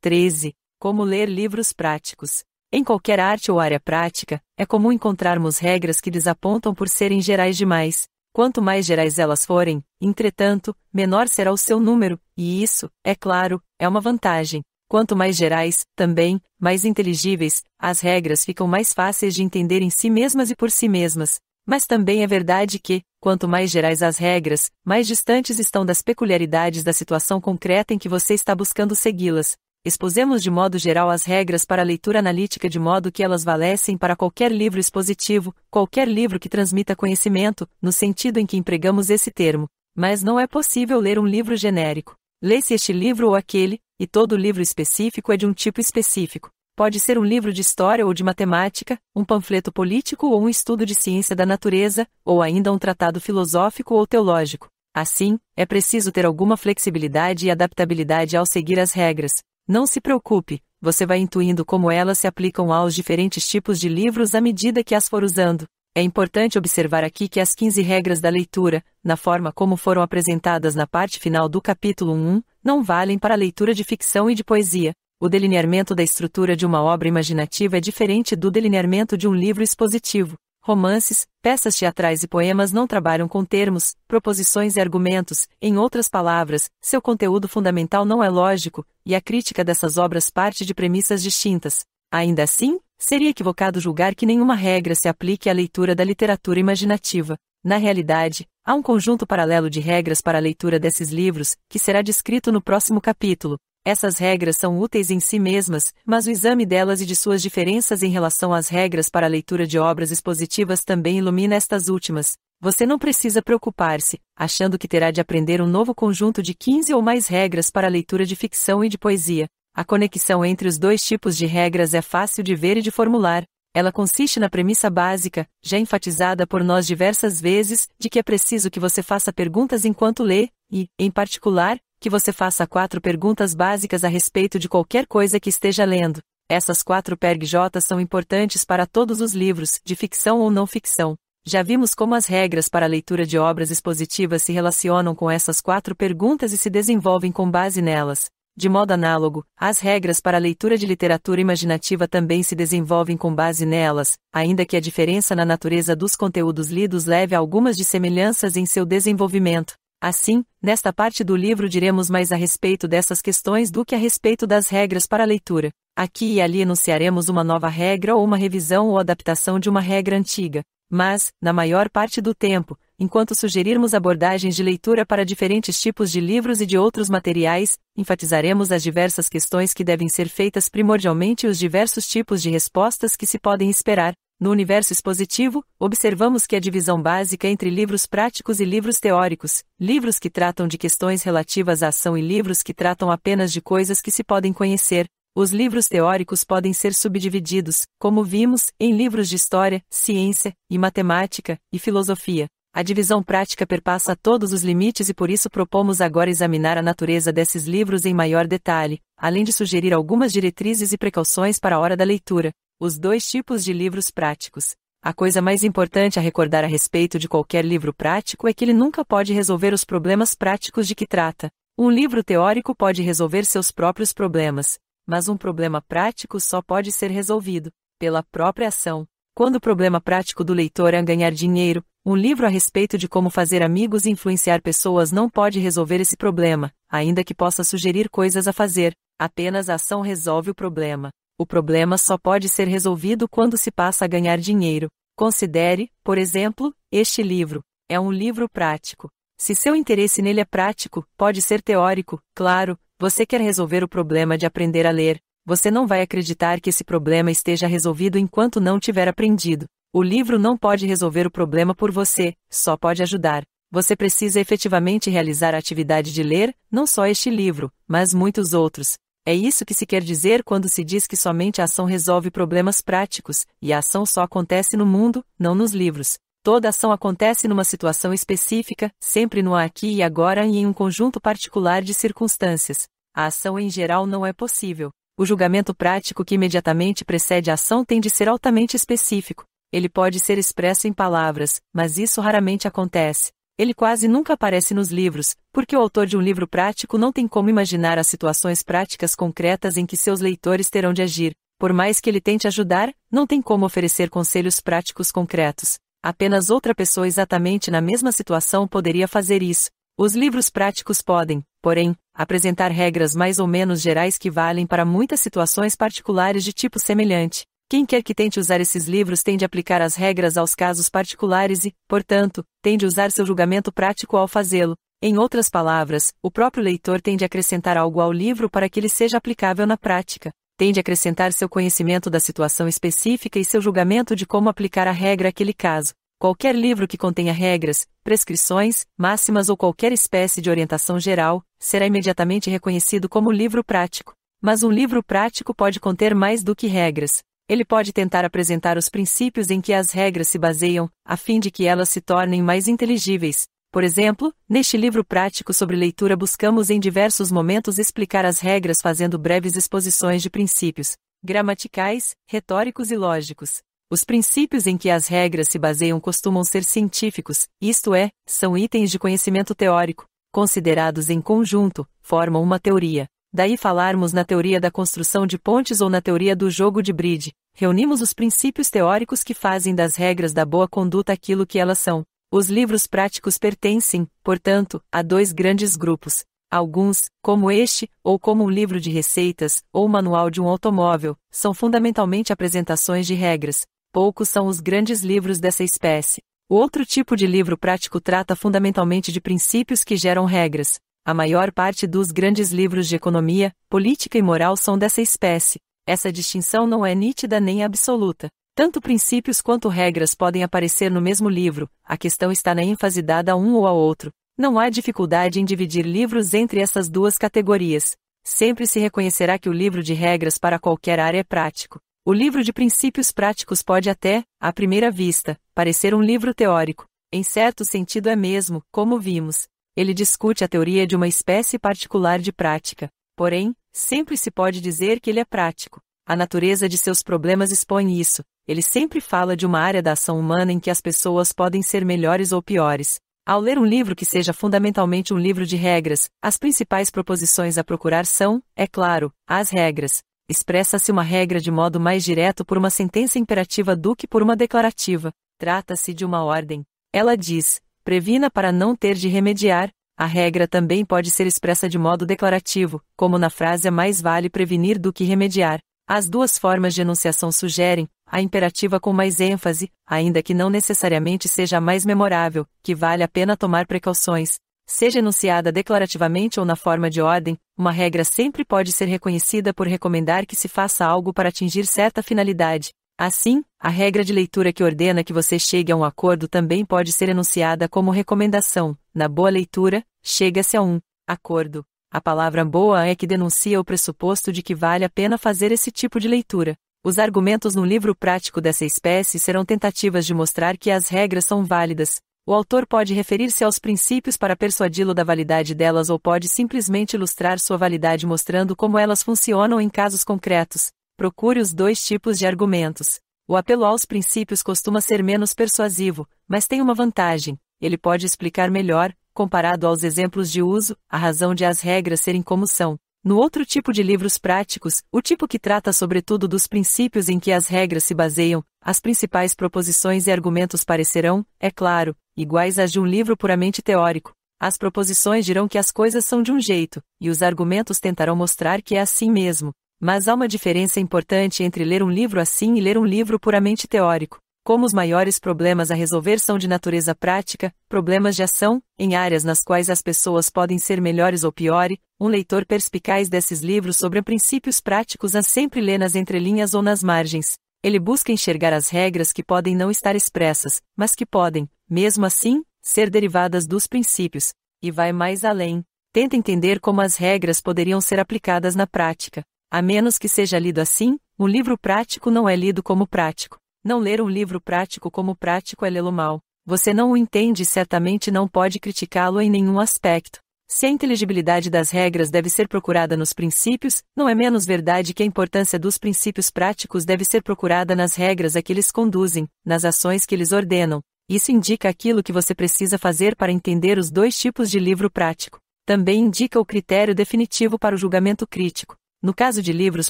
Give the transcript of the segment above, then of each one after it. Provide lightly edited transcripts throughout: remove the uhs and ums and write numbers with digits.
13. Como ler livros práticos. Em qualquer arte ou área prática, é comum encontrarmos regras que desapontam por serem gerais demais. Quanto mais gerais elas forem, entretanto, menor será o seu número, e isso, é claro, é uma vantagem. Quanto mais gerais, também, mais inteligíveis, as regras ficam mais fáceis de entender em si mesmas e por si mesmas. Mas também é verdade que, quanto mais gerais as regras, mais distantes estão das peculiaridades da situação concreta em que você está buscando segui-las. Expusemos de modo geral as regras para a leitura analítica de modo que elas valessem para qualquer livro expositivo, qualquer livro que transmita conhecimento, no sentido em que empregamos esse termo. Mas não é possível ler um livro genérico. Lê-se este livro ou aquele, e todo livro específico é de um tipo específico. Pode ser um livro de história ou de matemática, um panfleto político ou um estudo de ciência da natureza, ou ainda um tratado filosófico ou teológico. Assim, é preciso ter alguma flexibilidade e adaptabilidade ao seguir as regras. Não se preocupe, você vai intuindo como elas se aplicam aos diferentes tipos de livros à medida que as for usando. É importante observar aqui que as 15 regras da leitura, na forma como foram apresentadas na parte final do capítulo 1, não valem para a leitura de ficção e de poesia. O delineamento da estrutura de uma obra imaginativa é diferente do delineamento de um livro expositivo. Romances, peças teatrais e poemas não trabalham com termos, proposições e argumentos, em outras palavras, seu conteúdo fundamental não é lógico, e a crítica dessas obras parte de premissas distintas. Ainda assim, seria equivocado julgar que nenhuma regra se aplique à leitura da literatura imaginativa. Na realidade, há um conjunto paralelo de regras para a leitura desses livros, que será descrito no próximo capítulo. Essas regras são úteis em si mesmas, mas o exame delas e de suas diferenças em relação às regras para a leitura de obras expositivas também ilumina estas últimas. Você não precisa preocupar-se, achando que terá de aprender um novo conjunto de 15 ou mais regras para a leitura de ficção e de poesia. A conexão entre os dois tipos de regras é fácil de ver e de formular. Ela consiste na premissa básica, já enfatizada por nós diversas vezes, de que é preciso que você faça perguntas enquanto lê, e, em particular, que você faça 4 perguntas básicas a respeito de qualquer coisa que esteja lendo. Essas 4 perguntas são importantes para todos os livros, de ficção ou não ficção. Já vimos como as regras para a leitura de obras expositivas se relacionam com essas 4 perguntas e se desenvolvem com base nelas. De modo análogo, as regras para a leitura de literatura imaginativa também se desenvolvem com base nelas, ainda que a diferença na natureza dos conteúdos lidos leve a algumas dissemelhanças em seu desenvolvimento. Assim, nesta parte do livro diremos mais a respeito dessas questões do que a respeito das regras para a leitura. Aqui e ali enunciaremos uma nova regra ou uma revisão ou adaptação de uma regra antiga. Mas, na maior parte do tempo, enquanto sugerirmos abordagens de leitura para diferentes tipos de livros e de outros materiais, enfatizaremos as diversas questões que devem ser feitas primordialmente e os diversos tipos de respostas que se podem esperar. No universo expositivo, observamos que a divisão básica entre livros práticos e livros teóricos, livros que tratam de questões relativas à ação e livros que tratam apenas de coisas que se podem conhecer. Os livros teóricos podem ser subdivididos, como vimos, em livros de história, ciência, e matemática, e filosofia. A divisão prática perpassa todos os limites e por isso propomos agora examinar a natureza desses livros em maior detalhe, além de sugerir algumas diretrizes e precauções para a hora da leitura. Os 2 tipos de livros práticos. A coisa mais importante a recordar a respeito de qualquer livro prático é que ele nunca pode resolver os problemas práticos de que trata. Um livro teórico pode resolver seus próprios problemas, mas um problema prático só pode ser resolvido pela própria ação. Quando o problema prático do leitor é ganhar dinheiro, um livro a respeito de como fazer amigos e influenciar pessoas não pode resolver esse problema, ainda que possa sugerir coisas a fazer. Apenas a ação resolve o problema. O problema só pode ser resolvido quando se passa a ganhar dinheiro. Considere, por exemplo, este livro. É um livro prático. Se seu interesse nele é prático, pode ser teórico, claro, você quer resolver o problema de aprender a ler. Você não vai acreditar que esse problema esteja resolvido enquanto não tiver aprendido. O livro não pode resolver o problema por você, só pode ajudar. Você precisa efetivamente realizar a atividade de ler, não só este livro, mas muitos outros. É isso que se quer dizer quando se diz que somente a ação resolve problemas práticos, e a ação só acontece no mundo, não nos livros. Toda ação acontece numa situação específica, sempre no aqui e agora e em um conjunto particular de circunstâncias. A ação em geral não é possível. O julgamento prático que imediatamente precede a ação tem de ser altamente específico. Ele pode ser expresso em palavras, mas isso raramente acontece. Ele quase nunca aparece nos livros, porque o autor de um livro prático não tem como imaginar as situações práticas concretas em que seus leitores terão de agir. Por mais que ele tente ajudar, não tem como oferecer conselhos práticos concretos. Apenas outra pessoa exatamente na mesma situação poderia fazer isso. Os livros práticos podem, porém, apresentar regras mais ou menos gerais que valem para muitas situações particulares de tipo semelhante. Quem quer que tente usar esses livros tem de aplicar as regras aos casos particulares e, portanto, tem de usar seu julgamento prático ao fazê-lo. Em outras palavras, o próprio leitor tem de acrescentar algo ao livro para que ele seja aplicável na prática. Tem de acrescentar seu conhecimento da situação específica e seu julgamento de como aplicar a regra àquele caso. Qualquer livro que contenha regras, prescrições, máximas ou qualquer espécie de orientação geral, será imediatamente reconhecido como livro prático. Mas um livro prático pode conter mais do que regras. Ele pode tentar apresentar os princípios em que as regras se baseiam, a fim de que elas se tornem mais inteligíveis. Por exemplo, neste livro prático sobre leitura buscamos em diversos momentos explicar as regras fazendo breves exposições de princípios gramaticais, retóricos e lógicos. Os princípios em que as regras se baseiam costumam ser científicos, isto é, são itens de conhecimento teórico, considerados em conjunto, formam uma teoria. Daí falarmos na teoria da construção de pontes ou na teoria do jogo de bridge, reunimos os princípios teóricos que fazem das regras da boa conduta aquilo que elas são. Os livros práticos pertencem, portanto, a dois grandes grupos. Alguns, como este, ou como um livro de receitas, ou o manual de um automóvel, são fundamentalmente apresentações de regras. Poucos são os grandes livros dessa espécie. O outro tipo de livro prático trata fundamentalmente de princípios que geram regras. A maior parte dos grandes livros de economia, política e moral são dessa espécie. Essa distinção não é nítida nem absoluta. Tanto princípios quanto regras podem aparecer no mesmo livro, a questão está na ênfase dada a um ou ao outro. Não há dificuldade em dividir livros entre essas duas categorias. Sempre se reconhecerá que o livro de regras para qualquer área é prático. O livro de princípios práticos pode até, à primeira vista, parecer um livro teórico. Em certo sentido é mesmo, como vimos. Ele discute a teoria de uma espécie particular de prática. Porém, sempre se pode dizer que ele é prático. A natureza de seus problemas expõe isso. Ele sempre fala de uma área da ação humana em que as pessoas podem ser melhores ou piores. Ao ler um livro que seja fundamentalmente um livro de regras, as principais proposições a procurar são, é claro, as regras. Expressa-se uma regra de modo mais direto por uma sentença imperativa do que por uma declarativa. Trata-se de uma ordem. Ela diz: previna para não ter de remediar. A regra também pode ser expressa de modo declarativo, como na frase mais vale prevenir do que remediar. As duas formas de enunciação sugerem, a imperativa com mais ênfase, ainda que não necessariamente seja a mais memorável, que vale a pena tomar precauções. Seja enunciada declarativamente ou na forma de ordem, uma regra sempre pode ser reconhecida por recomendar que se faça algo para atingir certa finalidade. Assim, a regra de leitura que ordena que você chegue a um acordo também pode ser enunciada como recomendação. Na boa leitura, chega-se a um acordo. A palavra boa é que denuncia o pressuposto de que vale a pena fazer esse tipo de leitura. Os argumentos no livro prático dessa espécie serão tentativas de mostrar que as regras são válidas. O autor pode referir-se aos princípios para persuadi-lo da validade delas ou pode simplesmente ilustrar sua validade mostrando como elas funcionam em casos concretos. Procure os dois tipos de argumentos. O apelo aos princípios costuma ser menos persuasivo, mas tem uma vantagem: ele pode explicar melhor, comparado aos exemplos de uso, a razão de as regras serem como são. No outro tipo de livros práticos, o tipo que trata sobretudo dos princípios em que as regras se baseiam, as principais proposições e argumentos parecerão, é claro, iguais às de um livro puramente teórico. As proposições dirão que as coisas são de um jeito, e os argumentos tentarão mostrar que é assim mesmo. Mas há uma diferença importante entre ler um livro assim e ler um livro puramente teórico. Como os maiores problemas a resolver são de natureza prática, problemas de ação, em áreas nas quais as pessoas podem ser melhores ou piores, um leitor perspicaz desses livros sobre princípios práticos as sempre lê nas entrelinhas ou nas margens. Ele busca enxergar as regras que podem não estar expressas, mas que podem, mesmo assim, ser derivadas dos princípios, e vai mais além. Tenta entender como as regras poderiam ser aplicadas na prática. A menos que seja lido assim, um livro prático não é lido como prático. Não ler um livro prático como prático é lê-lo mal. Você não o entende e certamente não pode criticá-lo em nenhum aspecto. Se a inteligibilidade das regras deve ser procurada nos princípios, não é menos verdade que a importância dos princípios práticos deve ser procurada nas regras a que eles conduzem, nas ações que eles ordenam. Isso indica aquilo que você precisa fazer para entender os dois tipos de livro prático. Também indica o critério definitivo para o julgamento crítico. No caso de livros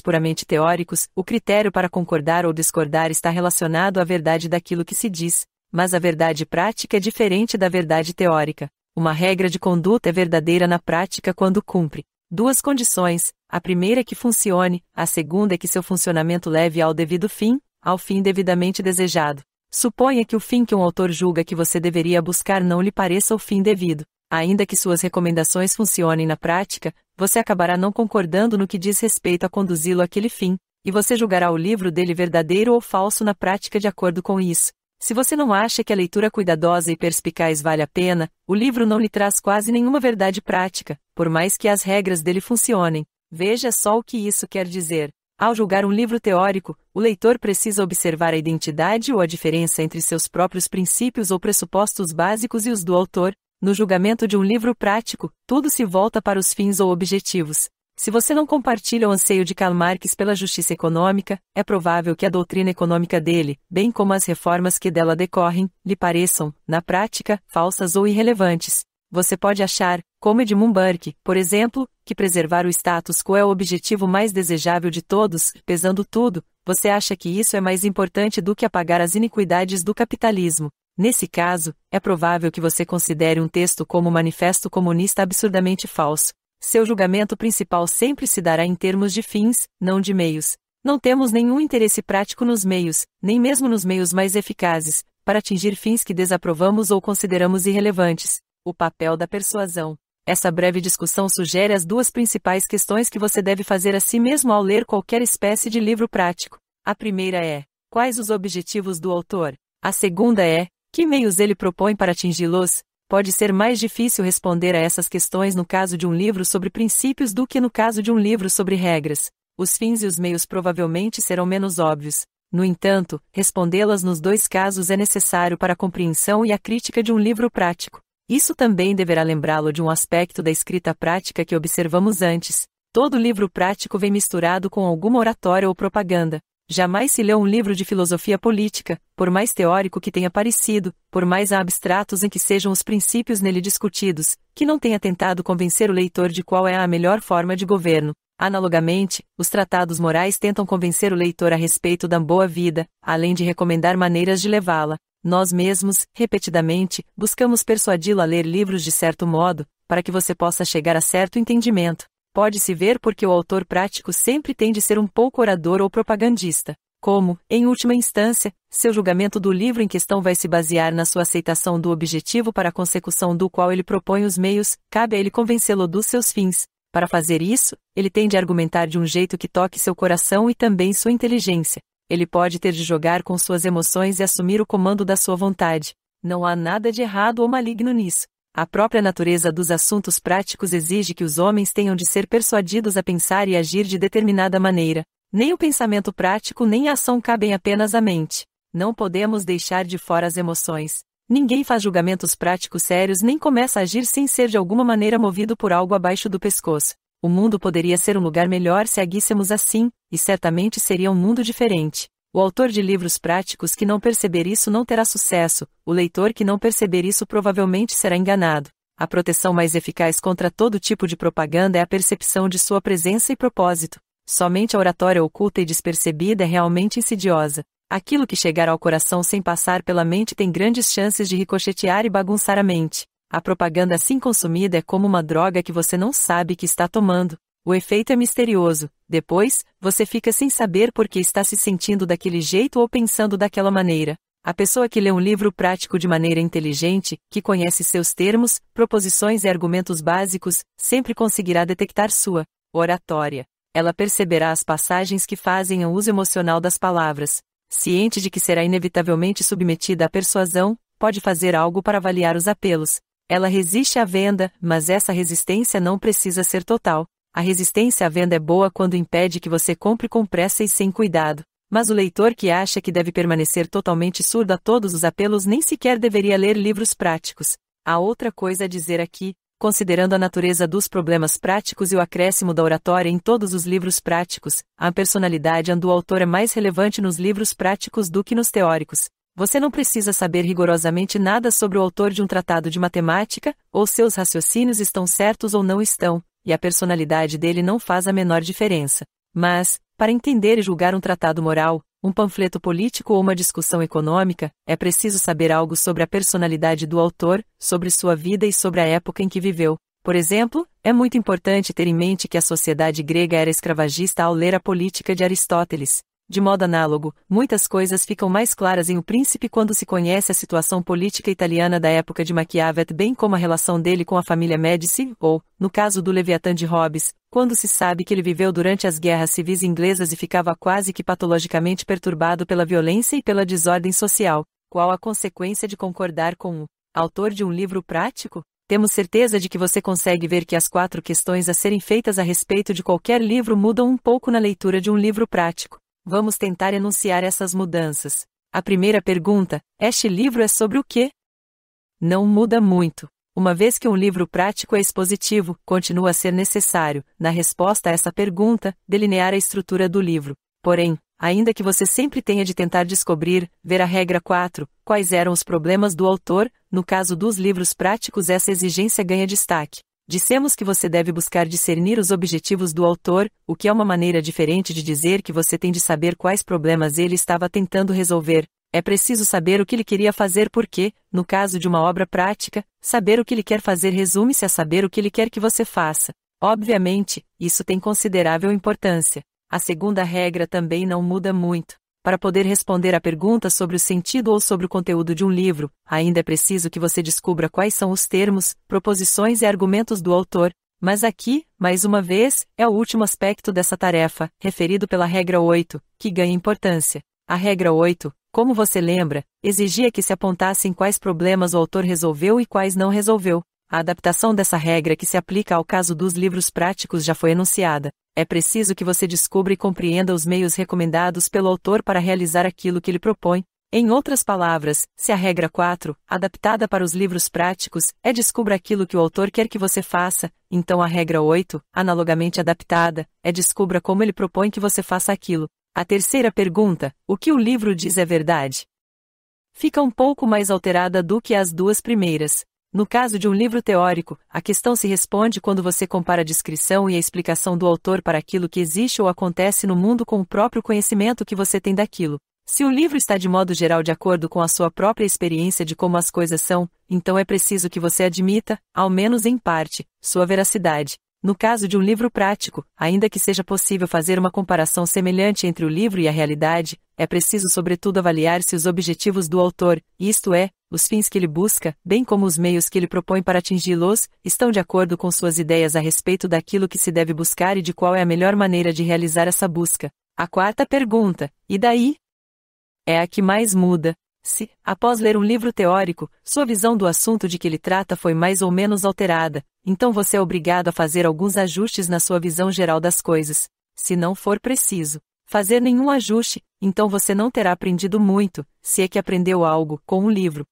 puramente teóricos, o critério para concordar ou discordar está relacionado à verdade daquilo que se diz, mas a verdade prática é diferente da verdade teórica. Uma regra de conduta é verdadeira na prática quando cumpre duas condições: a primeira é que funcione, a segunda é que seu funcionamento leve ao devido fim, ao fim devidamente desejado. Suponha que o fim que um autor julga que você deveria buscar não lhe pareça o fim devido. Ainda que suas recomendações funcionem na prática, você acabará não concordando no que diz respeito a conduzi-lo àquele fim, e você julgará o livro dele verdadeiro ou falso na prática de acordo com isso. Se você não acha que a leitura cuidadosa e perspicaz vale a pena, o livro não lhe traz quase nenhuma verdade prática, por mais que as regras dele funcionem. Veja só o que isso quer dizer. Ao julgar um livro teórico, o leitor precisa observar a identidade ou a diferença entre seus próprios princípios ou pressupostos básicos e os do autor. No julgamento de um livro prático, tudo se volta para os fins ou objetivos. Se você não compartilha o anseio de Karl Marx pela justiça econômica, é provável que a doutrina econômica dele, bem como as reformas que dela decorrem, lhe pareçam, na prática, falsas ou irrelevantes. Você pode achar, como Edmund Burke, por exemplo, que preservar o status quo é o objetivo mais desejável de todos, pesando tudo, você acha que isso é mais importante do que apagar as iniquidades do capitalismo. Nesse caso, é provável que você considere um texto como o Manifesto Comunista absurdamente falso. Seu julgamento principal sempre se dará em termos de fins, não de meios. Não temos nenhum interesse prático nos meios, nem mesmo nos meios mais eficazes, para atingir fins que desaprovamos ou consideramos irrelevantes. O papel da persuasão. Essa breve discussão sugere as duas principais questões que você deve fazer a si mesmo ao ler qualquer espécie de livro prático. A primeira é: quais os objetivos do autor? A segunda é: que meios ele propõe para atingi-los? Pode ser mais difícil responder a essas questões no caso de um livro sobre princípios do que no caso de um livro sobre regras. Os fins e os meios provavelmente serão menos óbvios. No entanto, respondê-las nos dois casos é necessário para a compreensão e a crítica de um livro prático. Isso também deverá lembrá-lo de um aspecto da escrita prática que observamos antes. Todo livro prático vem misturado com alguma oratória ou propaganda. Jamais se lê um livro de filosofia política, por mais teórico que tenha parecido, por mais abstratos em que sejam os princípios nele discutidos, que não tenha tentado convencer o leitor de qual é a melhor forma de governo. Analogamente, os tratados morais tentam convencer o leitor a respeito da boa vida, além de recomendar maneiras de levá-la. Nós mesmos, repetidamente, buscamos persuadi-lo a ler livros de certo modo, para que você possa chegar a certo entendimento. Pode-se ver porque o autor prático sempre tem de ser um pouco orador ou propagandista. Como, em última instância, seu julgamento do livro em questão vai se basear na sua aceitação do objetivo para a consecução do qual ele propõe os meios, cabe a ele convencê-lo dos seus fins. Para fazer isso, ele tem de argumentar de um jeito que toque seu coração e também sua inteligência. Ele pode ter de jogar com suas emoções e assumir o comando da sua vontade. Não há nada de errado ou maligno nisso. A própria natureza dos assuntos práticos exige que os homens tenham de ser persuadidos a pensar e agir de determinada maneira. Nem o pensamento prático nem a ação cabem apenas à mente. Não podemos deixar de fora as emoções. Ninguém faz julgamentos práticos sérios nem começa a agir sem ser de alguma maneira movido por algo abaixo do pescoço. O mundo poderia ser um lugar melhor se aguíssemos assim, e certamente seria um mundo diferente. O autor de livros práticos que não perceber isso não terá sucesso, o leitor que não perceber isso provavelmente será enganado. A proteção mais eficaz contra todo tipo de propaganda é a percepção de sua presença e propósito. Somente a oratória oculta e despercebida é realmente insidiosa. Aquilo que chegar ao coração sem passar pela mente tem grandes chances de ricochetear e bagunçar a mente. A propaganda assim consumida é como uma droga que você não sabe que está tomando. O efeito é misterioso. Depois, você fica sem saber por que está se sentindo daquele jeito ou pensando daquela maneira. A pessoa que lê um livro prático de maneira inteligente, que conhece seus termos, proposições e argumentos básicos, sempre conseguirá detectar sua oratória. Ela perceberá as passagens que fazem o uso emocional das palavras. Ciente de que será inevitavelmente submetida à persuasão, pode fazer algo para avaliar os apelos. Ela resiste à venda, mas essa resistência não precisa ser total. A resistência à venda é boa quando impede que você compre com pressa e sem cuidado. Mas o leitor que acha que deve permanecer totalmente surdo a todos os apelos nem sequer deveria ler livros práticos. Há outra coisa a dizer aqui, considerando a natureza dos problemas práticos e o acréscimo da oratória em todos os livros práticos, a personalidade do autor é mais relevante nos livros práticos do que nos teóricos. Você não precisa saber rigorosamente nada sobre o autor de um tratado de matemática, ou seus raciocínios estão certos ou não estão, e a personalidade dele não faz a menor diferença. Mas, para entender e julgar um tratado moral, um panfleto político ou uma discussão econômica, é preciso saber algo sobre a personalidade do autor, sobre sua vida e sobre a época em que viveu. Por exemplo, é muito importante ter em mente que a sociedade grega era escravagista ao ler a Política de Aristóteles. De modo análogo, muitas coisas ficam mais claras em O Príncipe quando se conhece a situação política italiana da época de Maquiavel, bem como a relação dele com a família Médici, ou, no caso do Leviatã de Hobbes, quando se sabe que ele viveu durante as guerras civis inglesas e ficava quase que patologicamente perturbado pela violência e pela desordem social. Qual a consequência de concordar com o autor de um livro prático? Temos certeza de que você consegue ver que as 4 questões a serem feitas a respeito de qualquer livro mudam um pouco na leitura de um livro prático. Vamos tentar enunciar essas mudanças. A primeira pergunta: este livro é sobre o quê? Não muda muito. Uma vez que um livro prático é expositivo, continua a ser necessário, na resposta a essa pergunta, delinear a estrutura do livro. Porém, ainda que você sempre tenha de tentar descobrir, ver a regra 4, quais eram os problemas do autor, no caso dos livros práticos essa exigência ganha destaque. Dissemos que você deve buscar discernir os objetivos do autor, o que é uma maneira diferente de dizer que você tem de saber quais problemas ele estava tentando resolver. É preciso saber o que ele queria fazer porque, no caso de uma obra prática, saber o que ele quer fazer resume-se a saber o que ele quer que você faça. Obviamente, isso tem considerável importância. A segunda regra também não muda muito. Para poder responder à pergunta sobre o sentido ou sobre o conteúdo de um livro, ainda é preciso que você descubra quais são os termos, proposições e argumentos do autor. Mas aqui, mais uma vez, é o último aspecto dessa tarefa, referido pela regra 8, que ganha importância. A regra 8, como você lembra, exigia que se apontassem quais problemas o autor resolveu e quais não resolveu. A adaptação dessa regra que se aplica ao caso dos livros práticos já foi enunciada. É preciso que você descubra e compreenda os meios recomendados pelo autor para realizar aquilo que ele propõe. Em outras palavras, se a regra 4, adaptada para os livros práticos, é descubra aquilo que o autor quer que você faça, então a regra 8, analogamente adaptada, é descubra como ele propõe que você faça aquilo. A terceira pergunta, o que o livro diz é verdade? Fica um pouco mais alterada do que as 2 primeiras. No caso de um livro teórico, a questão se responde quando você compara a descrição e a explicação do autor para aquilo que existe ou acontece no mundo com o próprio conhecimento que você tem daquilo. Se o livro está de modo geral de acordo com a sua própria experiência de como as coisas são, então é preciso que você admita, ao menos em parte, sua veracidade. No caso de um livro prático, ainda que seja possível fazer uma comparação semelhante entre o livro e a realidade, é preciso sobretudo avaliar se os objetivos do autor, isto é, os fins que ele busca, bem como os meios que ele propõe para atingi-los, estão de acordo com suas ideias a respeito daquilo que se deve buscar e de qual é a melhor maneira de realizar essa busca. A quarta pergunta, e daí? É a que mais muda. Se, após ler um livro teórico, sua visão do assunto de que ele trata foi mais ou menos alterada, então você é obrigado a fazer alguns ajustes na sua visão geral das coisas. Se não for preciso fazer nenhum ajuste, então você não terá aprendido muito, se é que aprendeu algo, com o livro.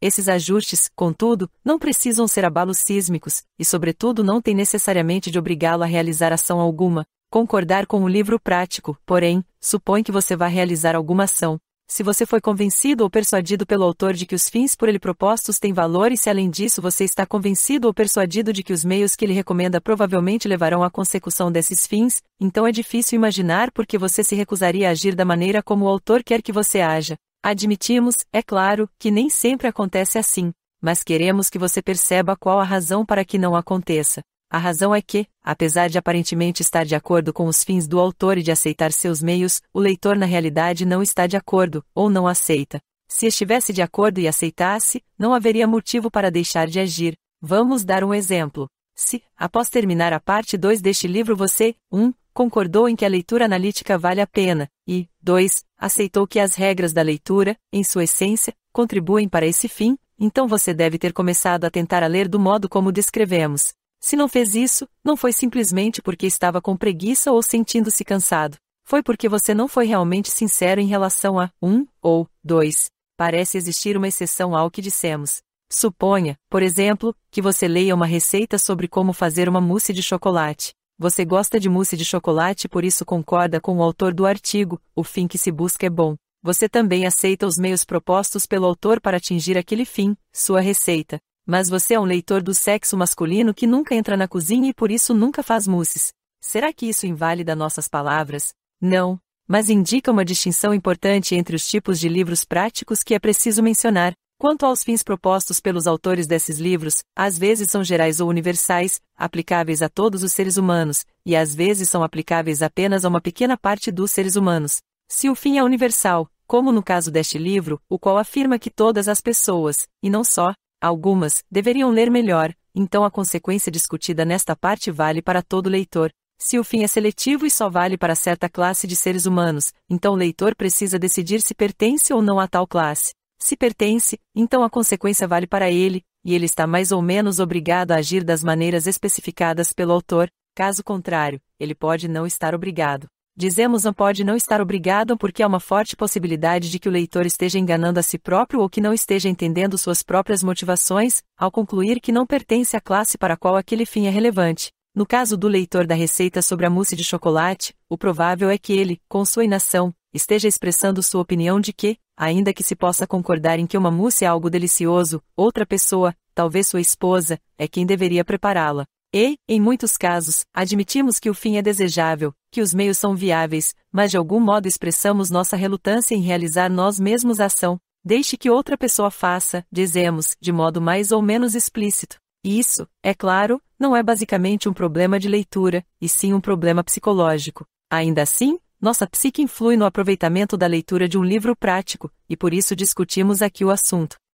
Esses ajustes, contudo, não precisam ser abalos sísmicos, e sobretudo não têm necessariamente de obrigá-lo a realizar ação alguma. Concordar com o livro prático, porém, supõe que você vá realizar alguma ação. Se você foi convencido ou persuadido pelo autor de que os fins por ele propostos têm valor e se além disso você está convencido ou persuadido de que os meios que ele recomenda provavelmente levarão à consecução desses fins, então é difícil imaginar por que você se recusaria a agir da maneira como o autor quer que você haja. Admitimos, é claro, que nem sempre acontece assim, mas queremos que você perceba qual a razão para que não aconteça. A razão é que, apesar de aparentemente estar de acordo com os fins do autor e de aceitar seus meios, o leitor na realidade não está de acordo, ou não aceita. Se estivesse de acordo e aceitasse, não haveria motivo para deixar de agir. Vamos dar um exemplo. Se, após terminar a parte 2 deste livro você, 1. Concordou em que a leitura analítica vale a pena, e, 2. Aceitou que as regras da leitura, em sua essência, contribuem para esse fim, então você deve ter começado a tentar a ler do modo como descrevemos. Se não fez isso, não foi simplesmente porque estava com preguiça ou sentindo-se cansado. Foi porque você não foi realmente sincero em relação a 1 ou 2. Parece existir uma exceção ao que dissemos. Suponha, por exemplo, que você leia uma receita sobre como fazer uma mousse de chocolate. Você gosta de mousse de chocolate e por isso concorda com o autor do artigo, o fim que se busca é bom. Você também aceita os meios propostos pelo autor para atingir aquele fim, sua receita. Mas você é um leitor do sexo masculino que nunca entra na cozinha e por isso nunca faz mousses. Será que isso invalida nossas palavras? Não, mas indica uma distinção importante entre os tipos de livros práticos que é preciso mencionar. Quanto aos fins propostos pelos autores desses livros, às vezes são gerais ou universais, aplicáveis a todos os seres humanos, e às vezes são aplicáveis apenas a uma pequena parte dos seres humanos. Se o fim é universal, como no caso deste livro, o qual afirma que todas as pessoas, e não só algumas, deveriam ler melhor, então a consequência discutida nesta parte vale para todo leitor. Se o fim é seletivo e só vale para certa classe de seres humanos, então o leitor precisa decidir se pertence ou não a tal classe. Se pertence, então a consequência vale para ele, e ele está mais ou menos obrigado a agir das maneiras especificadas pelo autor. Caso contrário, ele pode não estar obrigado. Dizemos não pode não estar obrigado porque há uma forte possibilidade de que o leitor esteja enganando a si próprio ou que não esteja entendendo suas próprias motivações, ao concluir que não pertence à classe para a qual aquele fim é relevante. No caso do leitor da receita sobre a mousse de chocolate, o provável é que ele, com sua inação, esteja expressando sua opinião de que, ainda que se possa concordar em que uma mousse é algo delicioso, outra pessoa, talvez sua esposa, é quem deveria prepará-la. E, em muitos casos, admitimos que o fim é desejável, que os meios são viáveis, mas de algum modo expressamos nossa relutância em realizar nós mesmos a ação. Deixe que outra pessoa faça, dizemos, de modo mais ou menos explícito. E isso, é claro, não é basicamente um problema de leitura, e sim um problema psicológico. Ainda assim, nossa psique influi no aproveitamento da leitura de um livro prático, e por isso discutimos aqui o assunto.